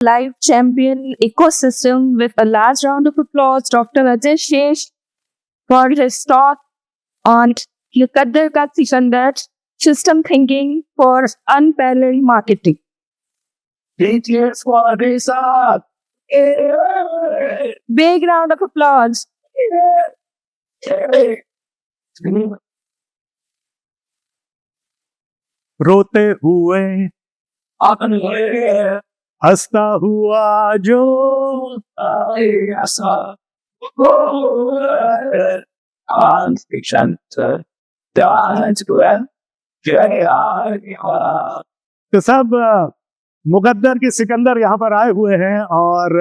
live champion ecosystem with a large round of applause, Dr. Ajay Shesh, for his talk on Muqaddar Ka Sikandar, system thinking for unparalleled marketing. BTS for Lisa. Big round of applause. रोते हुए हंसता हुआ जो तो सब मुकद्दर के सिकंदर यहाँ पर आए हुए हैं और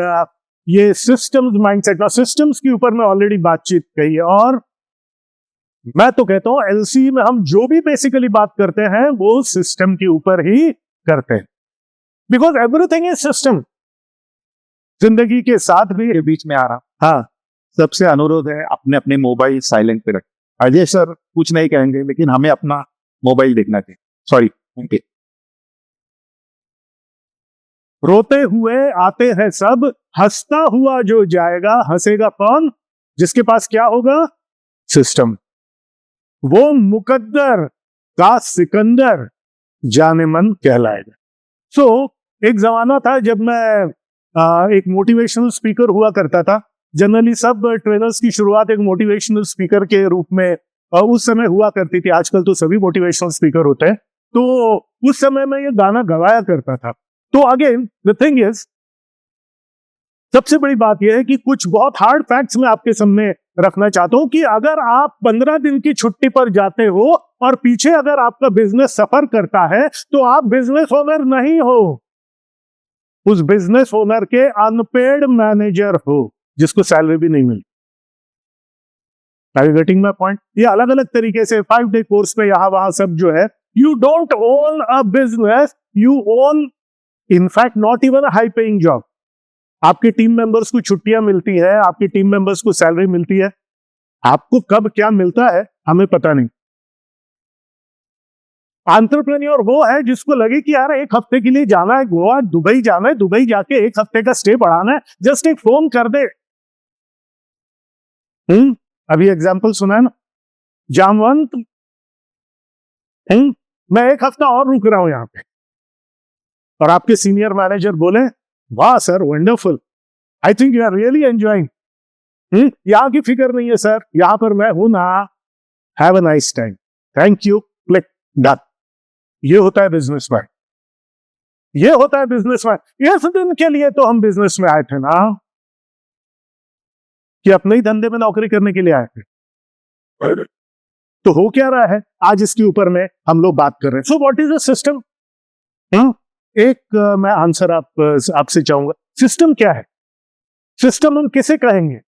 ये सिस्टम्स माइंडसेट और सिस्टम्स के ऊपर मैं ऑलरेडी बातचीत कही है। और मैं तो कहता हूं एलसी में हम जो भी बेसिकली बात करते हैं वो सिस्टम के ऊपर ही करते हैं, बिकॉज एवरीथिंग इज सिस्टम। जिंदगी के साथ भी के बीच में आ रहा, हाँ, सबसे अनुरोध है अपने अपने मोबाइल साइलेंट पे रखें। अजय सर कुछ नहीं कहेंगे लेकिन हमें अपना मोबाइल देखना चाहिए। Sorry, okay. रोते हुए आते हैं सब, हंसता हुआ जो जाएगा, हंसेगा कौन? जिसके पास क्या होगा? सिस्टम। वो मुकद्दर का सिकंदर जाने मन कहलाएगा। सो एक जमाना था जब मैं एक मोटिवेशनल स्पीकर हुआ करता था। जनरली सब ट्रेनर्स की शुरुआत एक मोटिवेशनल स्पीकर के रूप में उस समय हुआ करती थी। आजकल तो सभी मोटिवेशनल स्पीकर होते हैं। तो उस समय मैं ये गाना गवाया करता था। तो अगेन द थिंग इज, सबसे बड़ी बात यह है कि कुछ बहुत हार्ड फैक्ट्स मैं आपके सामने रखना चाहता हूं कि अगर आप 15 दिन की छुट्टी पर जाते हो और पीछे अगर आपका बिजनेस सफर करता है तो आप बिजनेस ओनर नहीं हो, उस बिजनेस ओनर के अनपेड मैनेजर हो जिसको सैलरी भी नहीं मिलती। Are you getting my point? ये अलग अलग तरीके से 5 डे कोर्स पे यहां वहां सब जो है, you don't own a business, you own in fact not even a high paying job. आपके टीम मेंबर्स को छुट्टियां मिलती है, आपकी टीम मेंबर्स को सैलरी मिलती है। आपको कब क्या मिलता है हमें पता नहीं। एंटरप्रेन्योर वो है जिसको लगे कि यार एक हफ्ते के लिए जाना है गोवा, दुबई जाना है, दुबई जाके एक हफ्ते का स्टे बढ़ाना है, जस्ट एक फोन कर दे। अभी एग्जांपल सुना है ना, जामवंत, मैं एक हफ्ता और रुक रहा हूं यहां पे, और आपके सीनियर मैनेजर बोले वाह sir wonderful, I think you are really enjoying. यहां की फिक्र नहीं है सर, यहां पर मैं हूं ना, have a nice time, thank you, click done. ये होता है बिजनेसमैन, ये होता है बिजनेसमैन। इस दिन के लिए तो हम बिजनेस में आए थे ना, कि अपने ही धंधे में नौकरी करने के लिए आए थे। तो हो क्या रहा है आज इसके ऊपर में हम लोग बात कर रहे हैं। So what is the system? एक मैं आंसर आपसे चाहूंगा, सिस्टम क्या है? सिस्टम हम किसे कहेंगे?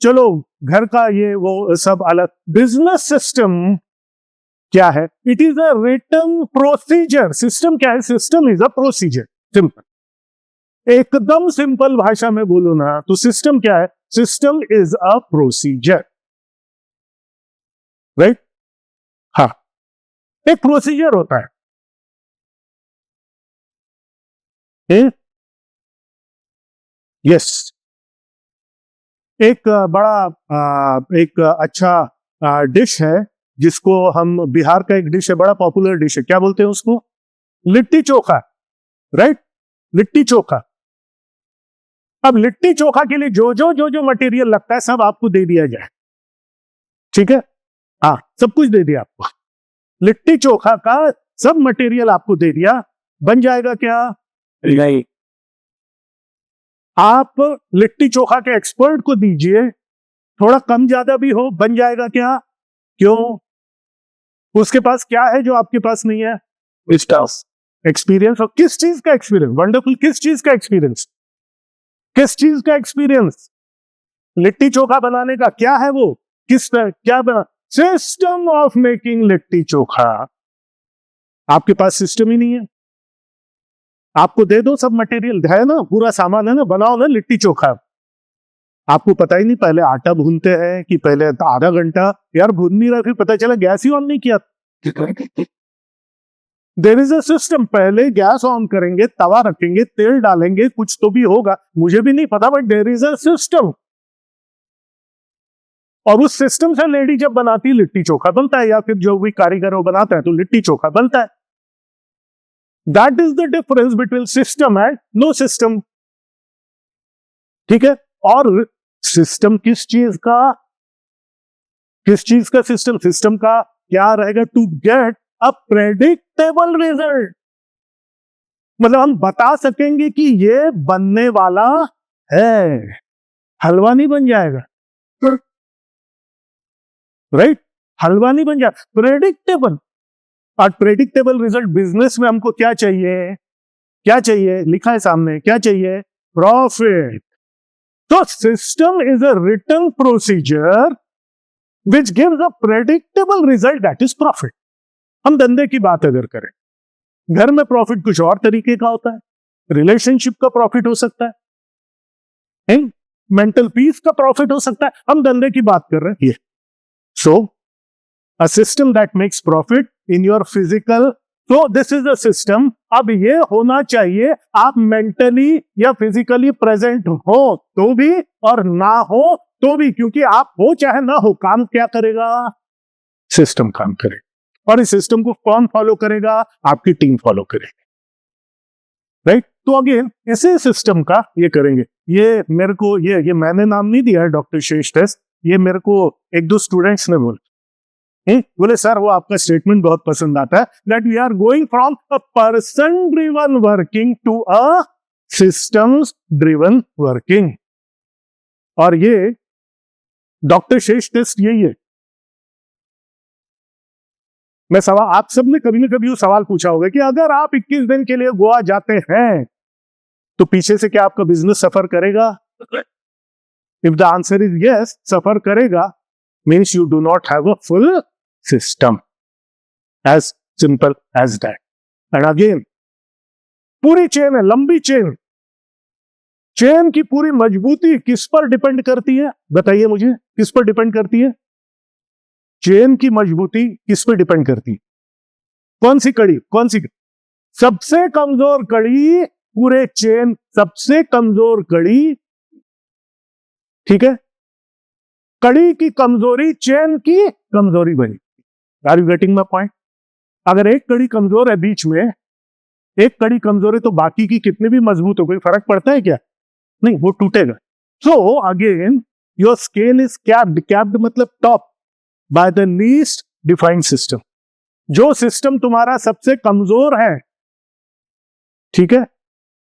चलो घर का ये वो सब अलग। बिजनेस सिस्टम क्या है? It is a written procedure. System क्या है? System is a procedure. Simple, एकदम सिंपल भाषा में बोलो ना तो सिस्टम क्या है? System is a procedure, right? हाँ, एक प्रोसीजर होता है। यस, एक बड़ा एक अच्छा डिश है जिसको हम, बिहार का एक डिश है, बड़ा पॉपुलर डिश है, क्या बोलते हैं उसको? लिट्टी चोखा, राइट? लिट्टी चोखा। अब लिट्टी चोखा के लिए जो मटेरियल लगता है सब आपको दे दिया जाए, ठीक है? हाँ, सब कुछ दे दिया आपको। लिट्टी चोखा का सब मटेरियल आपको दे दिया, बन जाएगा क्या? नहीं। आप लिट्टी चोखा के एक्सपर्ट को दीजिए, थोड़ा कम ज्यादा भी हो, बन जाएगा क्या? क्यों? उसके पास क्या है जो आपके पास नहीं है? एक्सपीरियंस। और किस चीज का एक्सपीरियंस? वंडरफुल, किस चीज का एक्सपीरियंस? किस चीज का एक्सपीरियंस? लिट्टी चोखा बनाने का क्या है वो? किस क्या बना? System of making litti chokha. आपके पास सिस्टम ही नहीं है। आपको दे दो सब मटेरियल है ना, पूरा सामान है ना, बनाओ ना लिट्टी चोखा। आपको पता ही नहीं पहले आटा भूनते हैं कि पहले आधा घंटा, यार भून नहीं रहा, फिर पता चला गैस ही ऑन नहीं किया। There is a system. पहले गैस ऑन करेंगे, तवा रखेंगे, तेल डालेंगे, कुछ तो भी होगा, मुझे भी नहीं पता, but there is a system. और उस सिस्टम से लेडी जब बनाती है लिट्टी चोखा बनता है, या फिर जो भी कारीगर वो बनाता है तो लिट्टी चोखा बनता है। That is the difference between system and no system. ठीक है। और सिस्टम किस चीज का सिस्टम? सिस्टम का क्या रहेगा? To get a predictable result. मतलब हम बता सकेंगे कि ये बनने वाला है, हलवा नहीं बन जाएगा, राइट? हलवा नहीं बन जाएगा, प्रेडिक्टेबल। और प्रेडिक्टेबल रिजल्ट बिजनेस में हमको क्या चाहिए? क्या चाहिए? लिखा है सामने, क्या चाहिए? प्रॉफिट। तो system is a written procedure which gives a predictable result, that is profit. हम धंधे की बात अगर करें, घर में प्रॉफिट कुछ और तरीके का होता है, रिलेशनशिप का प्रॉफिट हो सकता है, मेंटल पीस का प्रॉफिट हो सकता है, हम धंधे की बात कर रहे हैं ये। So a system that makes profit in your physical, तो दिस इज अ सिस्टम। अब ये होना चाहिए आप मेंटली या फिजिकली प्रेजेंट हो तो भी और ना हो तो भी, क्योंकि आप हो चाहे ना हो, काम क्या करेगा? सिस्टम काम करेगा। और इस सिस्टम को कौन फॉलो करेगा? आपकी टीम फॉलो करेगी, राइट? तो अगेन इसी सिस्टम का ये करेंगे। ये मेरे को ये मैंने नाम नहीं दिया है डॉक्टर शेष टेस्ट, ये मेरे को एक दो स्टूडेंट्स ने बोले सर वो आपका स्टेटमेंट बहुत पसंद आता है, that we are going from a person driven working to a systems driven working. और ये डॉक्टर शेष टेस्ट यही है। मैं सवाल, आप सब ने कभी ना कभी वो सवाल पूछा होगा कि अगर आप 21 दिन के लिए गोवा जाते हैं तो पीछे से क्या आपका बिजनेस सफर करेगा? If the answer is yes, suffer करेगा, means you do not have a full system, as simple as that. And again पूरी चेन है, लंबी चेन। चेन की पूरी मजबूती किस पर डिपेंड करती है? बताइए मुझे, किस पर डिपेंड करती है? चेन की मजबूती किस पर डिपेंड करती है? कौन सी कड़ी? सबसे कमजोर कड़ी पूरे चेन, सबसे कमजोर कड़ी, ठीक है? कड़ी की कमजोरी चेन की कमजोरी बनी। Are you getting my point? अगर एक कड़ी कमजोर है, बीच में एक कड़ी कमजोर है, तो बाकी की कितनी भी मजबूत हो, कोई फर्क पड़ता है क्या? नहीं, वो टूटेगा। So again your scale is capped मतलब top by the least defined system. जो सिस्टम तुम्हारा सबसे कमजोर है, ठीक है,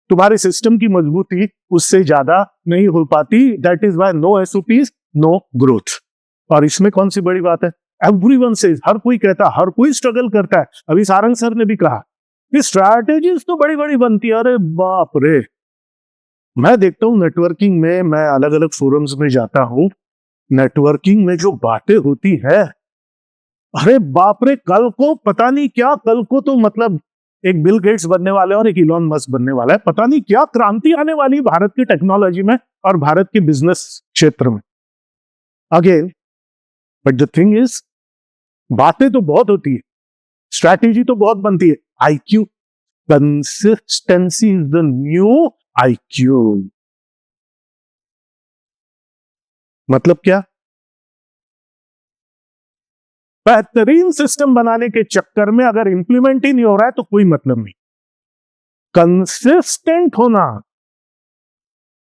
तुम्हारे सिस्टम की मजबूती उससे ज्यादा नहीं हो पाती। That is why no SOPs, no growth. और इसमें कौन सी बड़ी बात है? एवरीवन सेज, हर कोई कहता है, हर कोई स्ट्रगल करता है। अभी सारंग सर ने भी कहा कि स्ट्रैटेजीज तो बड़ी बड़ी बनती है। अरे बाप रे, मैं देखता हूं नेटवर्किंग में, मैं अलग अलग फोरम्स में जाता हूं, नेटवर्किंग में जो बातें होती है, अरे बाप रे, कल को पता नहीं क्या, कल को तो मतलब एक बिल गेट्स बनने वाले और एक इलॉन मस्क बनने वाला है, पता नहीं क्या क्रांति आने वाली भारत की टेक्नोलॉजी में और भारत के बिजनेस क्षेत्र में। Again but the thing is, बातें तो बहुत होती है, स्ट्रैटेजी तो बहुत बनती है, IQ, consistency is the new IQ. मतलब क्या? बेहतरीन सिस्टम बनाने के चक्कर में अगर इंप्लीमेंट ही नहीं हो रहा है तो कोई मतलब नहीं। कंसिस्टेंट होना,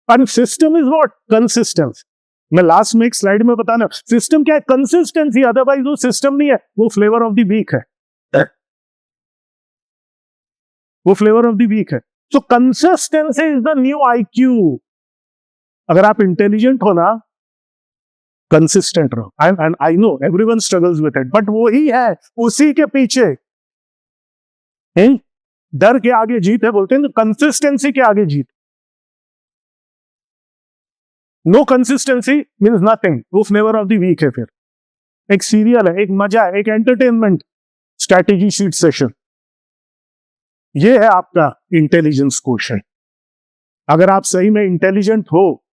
और सिस्टम इज व्हाट? कंसिस्टेंस। मैं लास्ट में एक स्लाइड में बताना, सिस्टम क्या है? कंसिस्टेंसी। अदरवाइज वो सिस्टम नहीं है, वो फ्लेवर ऑफ द वीक है, वो फ्लेवर ऑफ द वीक है। सो consistency is the new IQ. अगर आप इंटेलिजेंट हो ना, कंसिस्टेंट रहो। And I know everyone struggles with it, but वो ही है, उसी के पीछे डर के आगे जीत है बोलते हैं, कंसिस्टेंसी के आगे जीत। नो कंसिस्टेंसी मीन्स नथिंग, वो फ्लेवर ऑफ द वीक है। फिर एक सीरियल है, एक मजा है, एक एंटरटेनमेंट, स्ट्रैटेजी शीट सेशन। ये है आपका इंटेलिजेंस क्वोशिएंट। अगर आप सही में इंटेलिजेंट हो,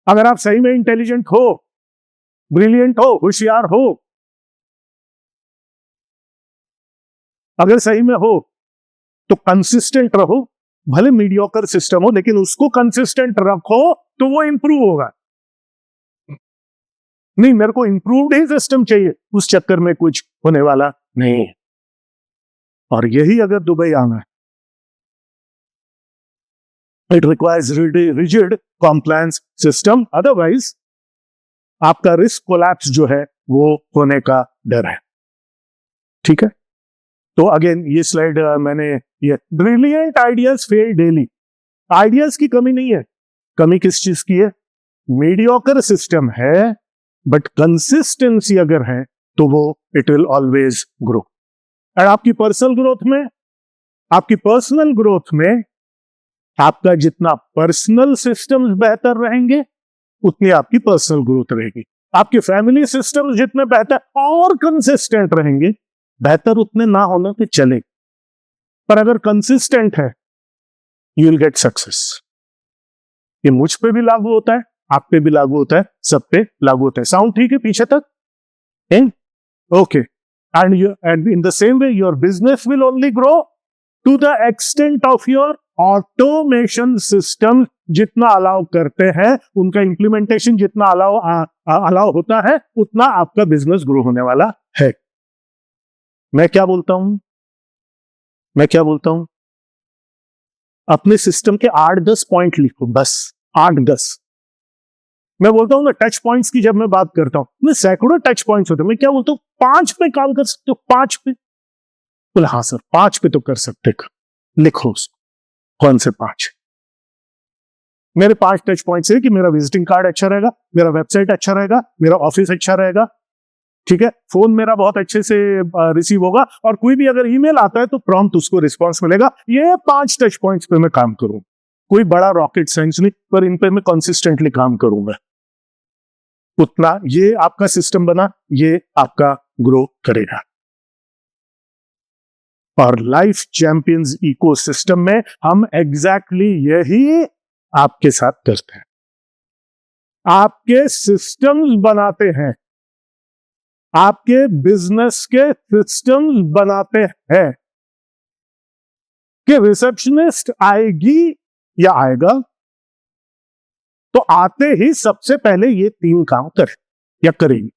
अगर आप सही में इंटेलिजेंट हो, ब्रिलियंट हो, होशियार हो, अगर सही में हो तो कंसिस्टेंट रहो, भले मीडियोकर सिस्टम हो लेकिन उसको कंसिस्टेंट रखो तो वो इंप्रूव होगा। नहीं, मेरे को इंप्रूव्ड ही सिस्टम चाहिए, उस चक्कर में कुछ होने वाला नहीं। और यही अगर दुबई आना है, it requires rigid compliance system, otherwise आपका रिस्क कोलैप्स जो है वो होने का डर है। ठीक है, तो अगेन ये स्लाइड मैंने, ये brilliant ideas fail daily. Ideas की कमी नहीं है, कमी किस चीज की है? मीडियोकर सिस्टम है बट कंसिस्टेंसी अगर है तो वो इट विल ऑलवेज ग्रो। और आपकी पर्सनल ग्रोथ में आपका जितना पर्सनल सिस्टम्स बेहतर रहेंगे उतनी आपकी पर्सनल ग्रोथ रहेगी। आपके फैमिली सिस्टम्स जितने बेहतर और कंसिस्टेंट रहेंगे, बेहतर उतने ना होना तो चले, पर अगर कंसिस्टेंट है यू विल गेट सक्सेस। ये मुझ पे भी लागू होता है, आप पे भी लागू होता है, सब पे लागू होता है। साउंड ठीक है पीछे तक? Okay. And in the same way your business will only grow to the extent of your automation system जितना अलाउ करते हैं, उनका इंप्लीमेंटेशन जितना अलाउ होता है, उतना आपका बिजनेस ग्रो होने वाला है। मैं क्या बोलता हूं? अपने सिस्टम के 8-10 पॉइंट लिखो, बस 8-10। मैं बोलता हूं ना टच पॉइंट्स की, जब मैं बात करता हूं मैं सैकड़ों टच पॉइंट्स होते हैं, मैं क्या बोलता हूं 5 पे काम कर सकते हो, 5 पे? बोले हाँ सर 5 पे तो कर सकते, लिखो उसको, कौन से 5? मेरे 5 टच पॉइंट्स है कि मेरा विजिटिंग कार्ड अच्छा रहेगा, मेरा वेबसाइट अच्छा रहेगा, मेरा ऑफिस अच्छा रहेगा, ठीक है, फोन मेरा बहुत अच्छे से रिसीव होगा, और कोई भी अगर ईमेल आता है तो प्रॉम्प्ट उसको रिस्पॉन्स मिलेगा। ये 5 टच पॉइंट्स पे मैं काम करूं, कोई बड़ा रॉकेट साइंस नहीं, पर इन पे मैं कंसिस्टेंटली काम करूंगा, उतना ये आपका सिस्टम बना, ये आपका ग्रो करेगा। और लाइफ चैंपियंस इकोसिस्टम में हम एग्जैक्टली यही आपके साथ करते हैं, आपके सिस्टम्स बनाते हैं, आपके बिजनेस के सिस्टम्स बनाते हैं कि रिसेप्शनिस्ट आएगी या आएगा तो आते ही सबसे पहले ये 3 काम कर या करेगी,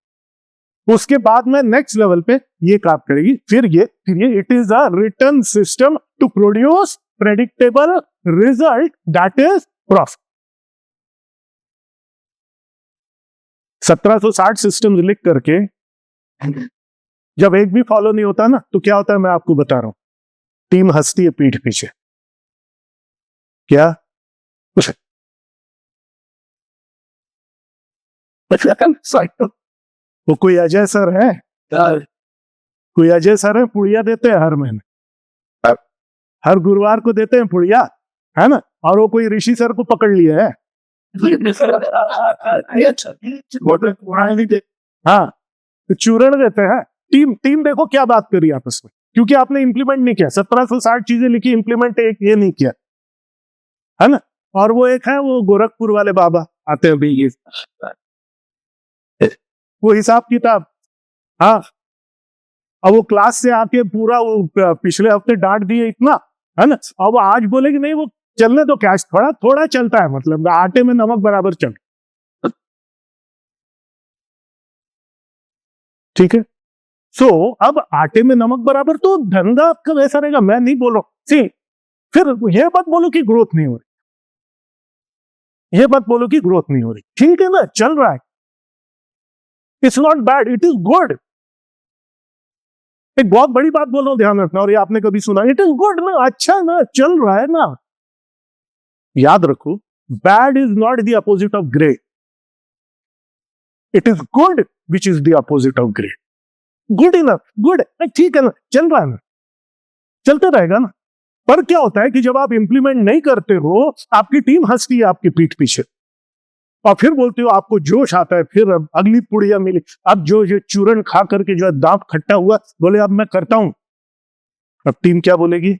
उसके बाद में नेक्स्ट लेवल पे ये काम करेगी, फिर ये it is a written system to produce predictable result that is profit. 1760 system लिख करके जब एक भी फॉलो नहीं होता ना तो क्या होता है, मैं आपको बता रहा हूं, टीम हंसती है पीठ पीछे। क्या कुछ वो कोई अजय सर है, पुड़िया देते हैं हर महीने, हर गुरुवार को देते हैं पुड़िया, है ना, और वो कोई ऋषि सर को पकड़ लिया है। हाँ, तो चूरण देते हैं। टीम देखो क्या बात करी आपस में, क्योंकि आपने इंप्लीमेंट नहीं किया, 1760 चीजें लिखी, इंप्लीमेंट एक ये नहीं किया, है ना। और वो एक है वो गोरखपुर वाले बाबा आते हैं भी, वो हिसाब किताब, हाँ, अब वो क्लास से आके पूरा वो पिछले हफ्ते डांट दिए इतना, है ना, अब आज बोले कि नहीं वो चलने दो, कैश थोड़ा चलता है, मतलब आटे में नमक बराबर चल, ठीक है। सो अब आटे में नमक बराबर तो धंधा आपका वैसा रहेगा, मैं नहीं बोल रहा हूं। फिर ये मत बोलो कि ग्रोथ नहीं हो रही, ठीक है ना, चल रहा है, it's not bad, it is good. एक बहुत बड़ी बात बोल रहा हूं, ध्यान रखना, और ये आपने कभी सुना, इट इज गुड ना, अच्छा ना, चल रहा है ना। याद रखो, bad is not the opposite of great, it is good which is the opposite of great. Good enough, good, ठीक है ना, चल रहा है ना, चलते रहेगा ना। पर क्या होता है कि जब आप इंप्लीमेंट नहीं करते हो, आपकी टीम हंसती है आपके पीठ पीछे, और फिर बोलते हो, आपको जोश आता है, फिर अब अगली पुड़िया मिली, अब जो ये चूरन खा करके जो है दांत खट्टा हुआ, बोले अब मैं करता हूं, अब टीम क्या बोलेगी,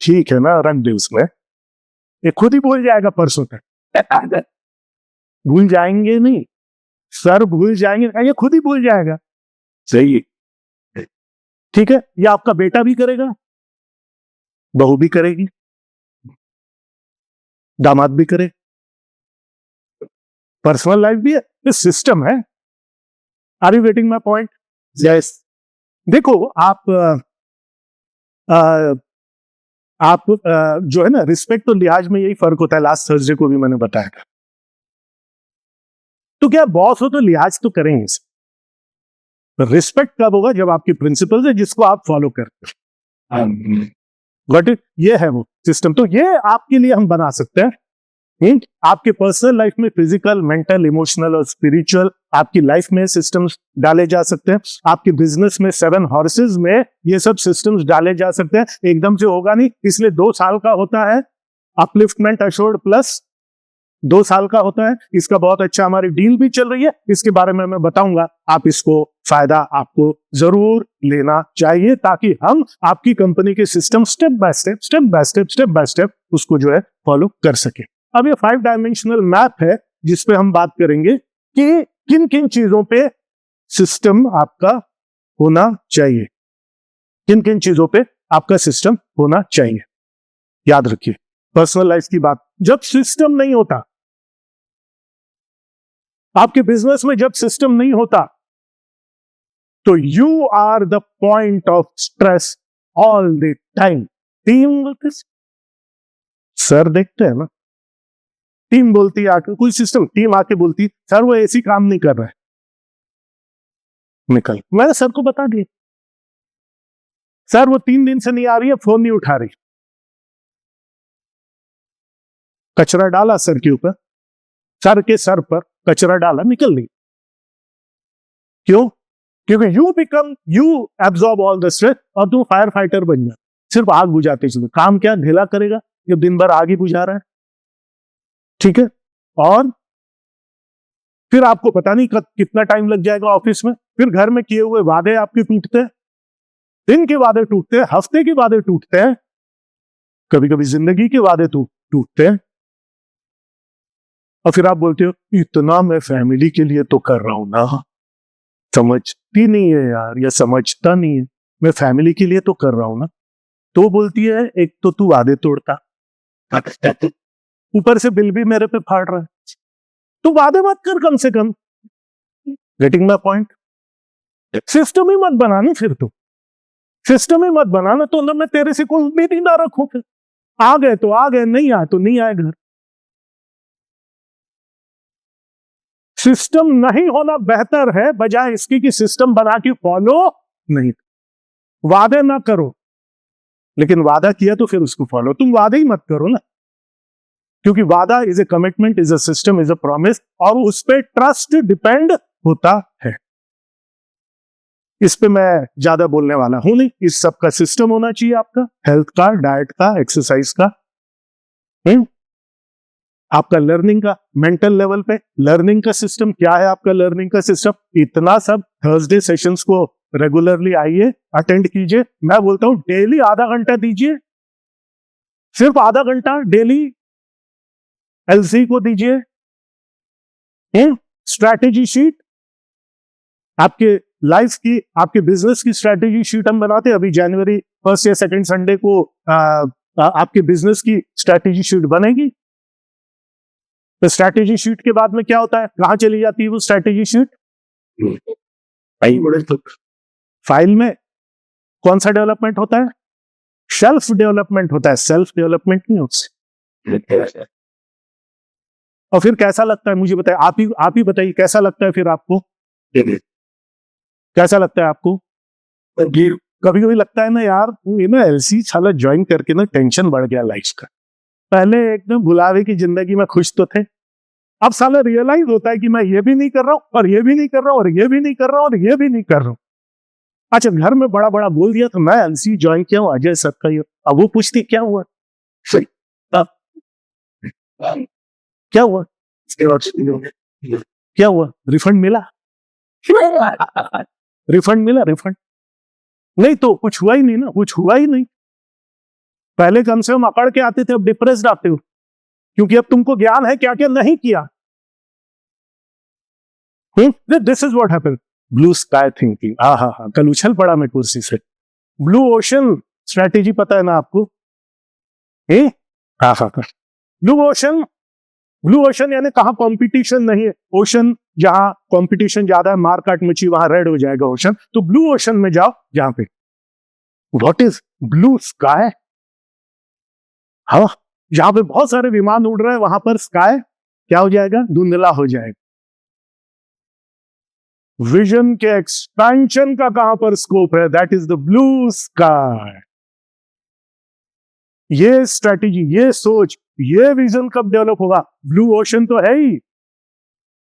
ठीक है ना, रख दे उसमें, ये खुद ही भूल जाएगा परसों तक। भूल जाएंगे नहीं सर, भूल जाएंगे, ये खुद ही भूल जाएगा, सही है। ठीक है, ये आपका बेटा भी करेगा, बहू भी करेगी, दामाद भी करे, पर्सनल लाइफ भी है, ये सिस्टम है। Are you getting my point? Yes. देखो आप जो है ना, रिस्पेक्ट और लिहाज में यही फर्क होता है। लास्ट थर्सडे को भी मैंने बताया था। तो क्या बॉस हो तो लिहाज तो करेंगे, रिस्पेक्ट कब होगा? जब आपकी प्रिंसिपल्स है जिसको आप फॉलो करते हो। Got it? ये है वो सिस्टम। तो ये आपके लिए हम बना सकते हैं। आपके पर्सनल लाइफ में फिजिकल, मेंटल, इमोशनल और स्पिरिचुअल आपकी लाइफ में सिस्टम्स डाले जा सकते हैं। आपके बिजनेस में 7 हॉर्सेस में ये सब सिस्टम्स डाले जा सकते हैं। एकदम से होगा नहीं, इसलिए 2 साल का होता है अपलिफ्टमेंट अश्योर्ड प्लस, 2 साल का होता है। इसका बहुत अच्छा हमारी डील भी चल रही है, इसके बारे में मैं बताऊंगा। आप इसको फायदा आपको जरूर लेना चाहिए, ताकि हम आपकी कंपनी के सिस्टम स्टेप बाय स्टेप उसको जो है फॉलो कर सके। अब ये 5 डायमेंशनल मैप है जिसपे हम बात करेंगे कि किन किन चीजों पे सिस्टम आपका होना चाहिए, किन किन चीजों पे आपका सिस्टम होना चाहिए। याद रखिए, पर्सनल लाइफ की बात, जब सिस्टम नहीं होता आपके बिजनेस में, जब सिस्टम नहीं होता, तो you are the point of stress all the time. Team sir देखते हैं ना, टीम बोलती है आके, कोई सिस्टम, टीम आके बोलती सर वो ऐसी काम नहीं कर रहा है, निकल। मैंने सर को बता दिया सर वो 3 दिन से नहीं आ रही है, फोन नहीं उठा रही। कचरा डाला सर के ऊपर, सर के सर पर कचरा डाला, निकल गई। क्यों? क्योंकि you absorb all the stress और तुम फायर फाइटर बन जा, सिर्फ आग बुझाते चलो। काम क्या ढेला करेगा जब दिन भर आग ही बुझा रहा है? ठीक है। और फिर आपको पता नहीं कितना टाइम लग जाएगा ऑफिस में। फिर घर में किए हुए वादे आपके टूटते हैं, दिन के वादे टूटते हैं, हफ्ते के वादे टूटते हैं, कभी कभी जिंदगी के वादे टूटते हैं। और फिर आप बोलते हो इतना मैं फैमिली के लिए तो कर रहा हूं ना, समझती नहीं है यार, या समझता नहीं है, मैं फैमिली के लिए तो कर रहा हूं ना। तो बोलती है एक तो तू वादे तोड़ता, ऊपर से बिल भी मेरे पे फाड़ रहा है, तू वादे मत कर कम से कम। Getting my point? सिस्टम ही मत बनाना, फिर तो सिस्टम ही मत बनाना, तो मैं तेरे से कोई उम्मीद ही ना रखूं। फिर आ गए तो आ गए, नहीं आए तो नहीं आए घर। सिस्टम नहीं होना बेहतर है बजाय इसकी कि सिस्टम बना के फॉलो नहीं। वादे ना करो, लेकिन वादा किया तो फिर उसको फॉलो। तुम वादे ही मत करो ना, क्योंकि वादा is a commitment, is a system, is a promise, और उस पे ट्रस्ट डिपेंड होता है। इस पे मैं ज्यादा बोलने वाला हूं नहीं। इस सब का सिस्टम होना चाहिए आपका, हेल्थ का, डाइट का, एक्सरसाइज का, आपका लर्निंग का, मेंटल लेवल पे लर्निंग का सिस्टम क्या है आपका, लर्निंग का सिस्टम इतना सब। थर्सडे सेशंस को रेगुलरली आइए, अटेंड कीजिए। मैं बोलता हूं डेली आधा घंटा दीजिए, सिर्फ आधा घंटा डेली एलसी को दीजिए। स्ट्रैटेजी शीट, आपके लाइफ की, आपके बिजनेस की स्ट्रैटेजी शीट हम बनाते हैं। अभी जनवरी 1 या 2 संडे को आपके बिजनेस की स्ट्रैटेजी शीट बनेगी। तो स्ट्रैटेजी शीट के बाद में क्या होता है, कहां चली जाती है वो स्ट्रैटेजी शीट? फाइल में। कौन सा डेवलपमेंट होता है? सेल्फ डेवलपमेंट होता है, सेल्फ डेवलपमेंट नहीं होता। और फिर कैसा लगता है मुझे बताइए, आप ही बताइए कैसा लगता है फिर आपको? कैसा लगता है आपको? कभी कभी लगता है ना यार, ये ना एलसी साला ज्वाइन करके ना टेंशन बढ़ गया लाइफ का। पहले एकदम भुलावे की जिंदगी में खुश तो थे, अब साला रियलाइज होता है कि मैं ये भी नहीं कर रहा हूं, और ये भी नहीं कर रहा हूं, और ये भी नहीं कर रहा हूं, और ये भी नहीं कर रहा हूं। अच्छा, घर में बड़ा बड़ा बोल दिया तो मैं एलसी ज्वाइन किया हूं अजय सर का। अब वो पूछती क्या हुआ, सही क्या हुआ, क्या हुआ, रिफंड मिला? रिफंड मिला? रिफंड नहीं तो कुछ हुआ ही नहीं ना, कुछ हुआ ही नहीं। पहले कम से कम अकड़ के आते थे, अब डिप्रेस्ड आते हो, क्योंकि अब तुमको ज्ञान है क्या क्या नहीं किया। This is what happened. Blue sky thinking. कल उछल पड़ा मैं कुर्सी से। ब्लू ओशन स्ट्रैटेजी पता है ना आपको? हाँ, ब्लू ओशन यानी कहाँ कंपटीशन नहीं है, ओशन जहां कंपटीशन ज्यादा है, मार काट मची, वहां रेड हो जाएगा ओशन। तो ब्लू ओशन में जाओ जहां पे व्हाट इज ब्लू स्काई, हाँ, जहां पे बहुत सारे विमान उड़ रहे हैं वहां पर स्काई क्या हो जाएगा? धुंधला हो जाएगा। विजन के एक्सपेंशन का कहां पर स्कोप है? That is the blue sky. ये स्ट्रेटेजी, ये सोच, ये विजन कब डेवलप होगा? ब्लू ओशन तो है ही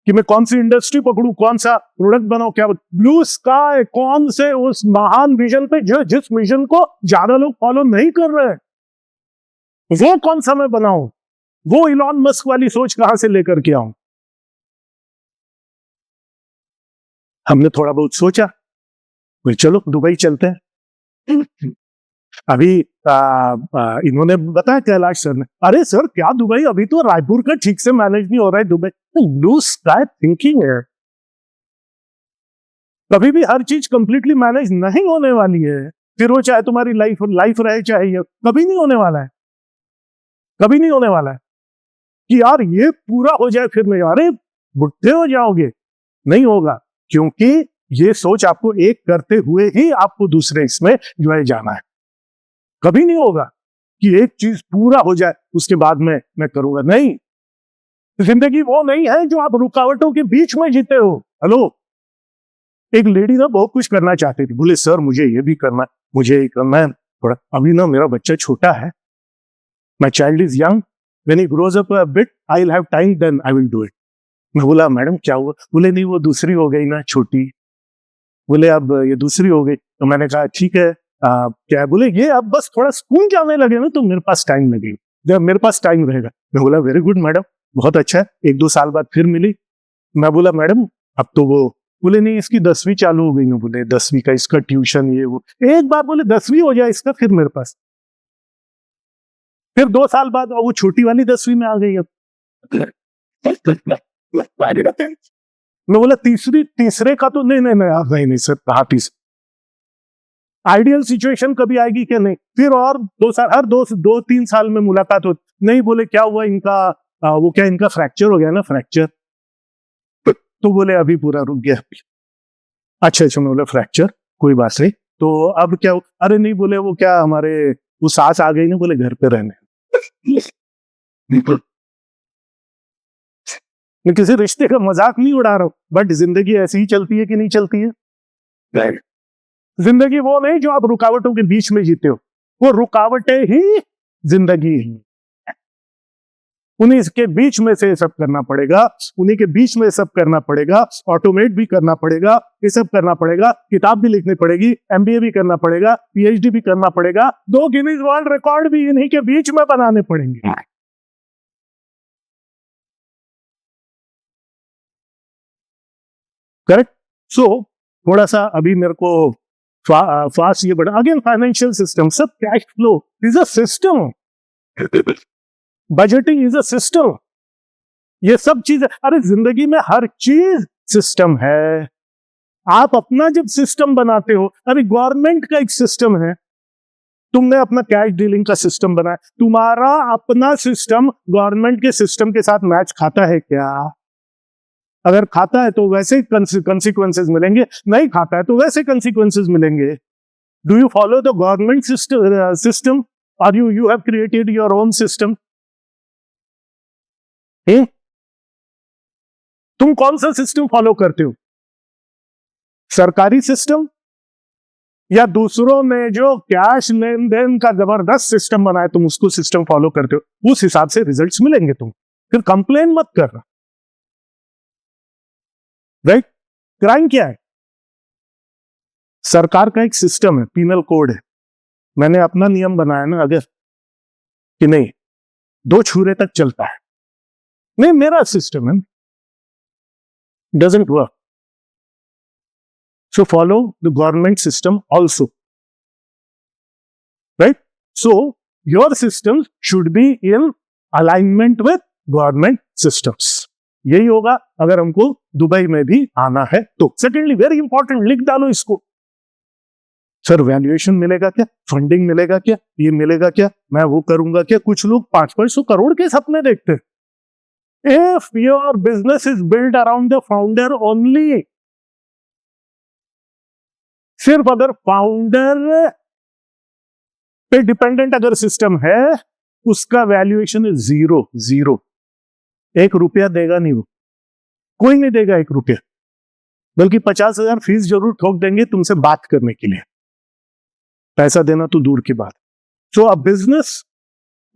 कि मैं कौन सी इंडस्ट्री पकड़ूं, कौन सा प्रोडक्ट बनाऊं, क्या। ब्लू स्काई कौन से उस महान विजन पे जो जिस विजन को ज्यादा लोग फॉलो नहीं कर रहे हैं, वो कौन सा मैं बनाऊं? वो इलॉन मस्क वाली सोच कहां से लेकर के आऊं? हमने थोड़ा बहुत सोचा, चलो दुबई चलते हैं। अभी इन्होंने बताया कैलाश सर ने, अरे सर क्या दुबई, अभी तो रायपुर का ठीक से मैनेज नहीं हो रहा है दुबई। ब्लू स्काई थिंकिंग है, कभी भी हर चीज कंप्लीटली मैनेज नहीं होने वाली है, फिर वो चाहे तुम्हारी लाइफ रहे चाहे ये, कभी नहीं होने वाला है, कभी नहीं होने वाला है कि यार ये पूरा हो जाए फिर नहीं, अरे बुढ़े हो जाओगे, नहीं होगा। क्योंकि ये सोच आपको एक करते हुए ही आपको दूसरे इसमें जो है जाना है। कभी नहीं होगा कि एक चीज पूरा हो जाए उसके बाद मैं करूंगा, नहीं। जिंदगी वो नहीं है जो आप रुकावटों के बीच में जीते हो। हेलो, एक लेडी ना बहुत कुछ करना चाहती थी, बोले सर मुझे ये भी करना है, मुझे ये करना है, थोड़ा अभी ना मेरा बच्चा छोटा है, my child is young, when he grows up a bit I will have time then I will do it. मैं बोला मैडम क्या हुआ? बोले नहीं वो दूसरी हो गई ना छोटी, बोले अब ये दूसरी हो गई। तो मैंने कहा ठीक है, क्या? बोले ये अब बस थोड़ा स्कूल जाने लगे ना तो मेरे पास टाइम लगेगा, जब मेरे पास टाइम रहेगा। मैं बोला वेरी गुड मैडम, बहुत अच्छा है। 1-2 साल बाद फिर मिली, मैं बोला मैडम अब तो वो, बोले नहीं इसकी 10वीं चालू हो गई ना, बोले 10वीं का इसका ट्यूशन ये वो। एक बार बोले 10वीं हो जाए इसका फिर मेरे पास, फिर 2 साल बाद वो छोटी वाली 10वीं में आ गई। अब मैं बोला तीसरे का तो नहीं आप नहीं सर, कहा तीसरे। आइडियल सिचुएशन कभी आएगी क्या? नहीं। फिर और 2 साल, हर 2-3 साल में मुलाकात हो, नहीं बोले क्या हुआ इनका, वो क्या इनका फ्रैक्चर हो गया ना, फ्रैक्चर। तो बोले अभी पूरा रुक गया। अच्छा मैं बोला फ्रैक्चर कोई बात नहीं, तो अब क्या? अरे नहीं बोले वो क्या हमारे वो सास आ गई ना, बोले घर पे रहने। मैं किसी रिश्ते का मजाक नहीं उड़ा रहा हूं, बट जिंदगी ऐसी ही चलती है कि नहीं चलती है? जिंदगी वो नहीं जो आप रुकावटों के बीच में जीते हो, वो रुकावटें ही जिंदगी है। उन्हीं के बीच में से सब करना पड़ेगा, उन्हीं के बीच में सब करना पड़ेगा, ऑटोमेट भी करना पड़ेगा, ये सब करना पड़ेगा, किताब भी लिखनी पड़ेगी, एमबीए भी करना पड़ेगा, पीएचडी भी करना पड़ेगा, 2 गिनीज वर्ल्ड रिकॉर्ड भी इन्हीं के बीच में बनाने पड़ेंगे। करेक्ट। सो थोड़ा सा अभी मेरे को फास्ट ये बढ़ा, अगेन फाइनेंशियल सिस्टम, सब cash flow is a system, budgeting is a system, ये सब चीजें, अरे जिंदगी में हर चीज सिस्टम है। आप अपना जब सिस्टम बनाते हो, अरे गवर्नमेंट का एक सिस्टम है, तुमने अपना कैश डीलिंग का सिस्टम बनाया, तुम्हारा अपना सिस्टम गवर्नमेंट के सिस्टम के साथ मैच खाता है क्या? अगर खाता है तो वैसे कंसिक्वेंसेस मिलेंगे, नहीं खाता है तो वैसे कंसिक्वेंसेस मिलेंगे। Do you follow the government system और you have created your own system? तुम कौन सा सिस्टम फॉलो करते हो? सरकारी सिस्टम या दूसरों ने जो कैश लेन देन का जबरदस्त सिस्टम बनाया, तुम उसको सिस्टम फॉलो करते हो, उस हिसाब से रिजल्ट्स मिलेंगे। तुम फिर कंप्लेन मत करना, राइट? क्राइम क्या है? सरकार का एक सिस्टम है, पीनल कोड है, मैंने अपना नियम बनाया ना, अगर कि नहीं 2 छुरे तक चलता है, नहीं मेरा सिस्टम है, doesn't work, so follow the government system also, right? So your system should be in alignment with government systems. यही होगा अगर हमको दुबई में भी आना है तो। सेकेंडली वेरी इंपॉर्टेंट, लिख डालो इसको, सर वैल्यूएशन मिलेगा क्या, फंडिंग मिलेगा क्या, ये मिलेगा क्या, मैं वो करूंगा क्या। कुछ लोग 500 करोड़ के सपने देखते। If your business is build around the founder only, सिर्फ अगर फाउंडर पे डिपेंडेंट अगर सिस्टम है, उसका वैल्यूएशन इज जीरो। जीरो, 1 रुपया देगा नहीं वो, कोई नहीं देगा 1 रुपया, बल्कि 50,000 फीस जरूर ठोक देंगे तुमसे बात करने के लिए, पैसा देना तो दूर की बात। So a business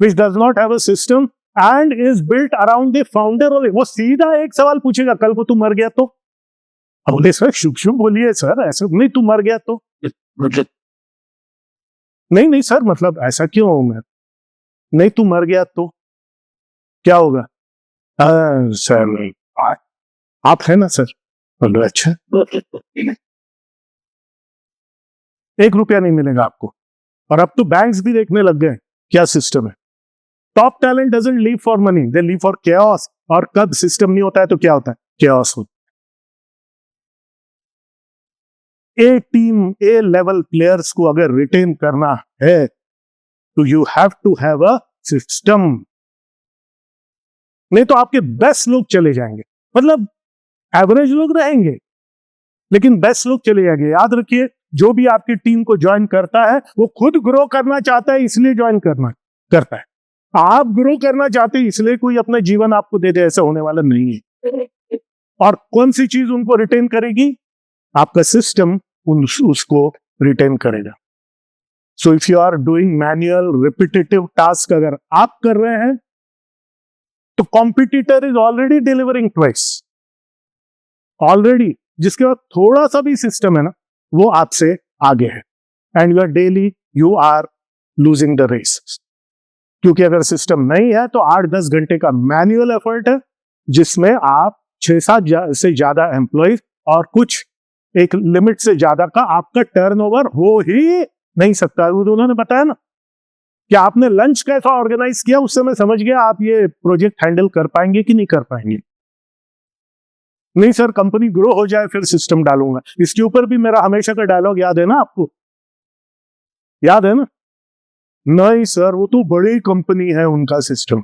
which does not have a system and is built around the founder, वो सीधा एक सवाल पूछेगा, कल को तू मर गया तो। बोले सर सूक्ष्म बोलिए सर, ऐसा नहीं, तू मर गया तो। नहीं सर, मतलब ऐसा क्यों हूं मैं, नहीं तू मर गया तो क्या होगा। सर आप है ना सर, बोलो अच्छा, 1 रुपया नहीं मिलेगा आपको। और अब तो बैंक्स भी देखने लग गए क्या सिस्टम है। Top talent doesn't leave for money, they leave for chaos। और कब सिस्टम नहीं होता है तो क्या होता है, chaos होता है। A team, A level players को अगर रिटेन करना है तो you have to have a system, नहीं तो आपके बेस्ट लोग चले जाएंगे। मतलब एवरेज लोग रहेंगे लेकिन बेस्ट लोग चले जाएंगे। याद रखिए, जो भी आपकी टीम को ज्वाइन करता है वो खुद ग्रो करना चाहता है, इसलिए ज्वाइन करता है। आप ग्रो करना चाहते हैं इसलिए कोई अपना जीवन आपको दे दे, ऐसा होने वाला नहीं है। और कौन सी चीज उनको रिटेन करेगी, आपका सिस्टम उसको रिटेन करेगा। So if you are doing manual repetitive task अगर आप कर रहे हैं तो competitor is already delivering twice already, जिसके बाद थोड़ा सा भी सिस्टम है ना वो आपसे आगे है, and you are daily you are losing the race. क्योंकि अगर सिस्टम नहीं है तो 8-10 घंटे का मैनुअल एफर्ट है, जिसमें आप 6-7 से ज्यादा एम्प्लॉय और कुछ एक लिमिट से ज्यादा का आपका टर्नओवर हो ही नहीं सकता। उन्होंने बताया ना कि आपने लंच कैसा ऑर्गेनाइज किया, उससे मैं समझ गया आप ये प्रोजेक्ट हैंडल कर पाएंगे कि नहीं कर पाएंगे। नहीं सर, कंपनी ग्रो हो जाए फिर सिस्टम डालूंगा। इसके ऊपर भी मेरा हमेशा का डायलॉग याद है ना आपको, याद है ना। नहीं सर, वो तो बड़ी कंपनी है, उनका सिस्टम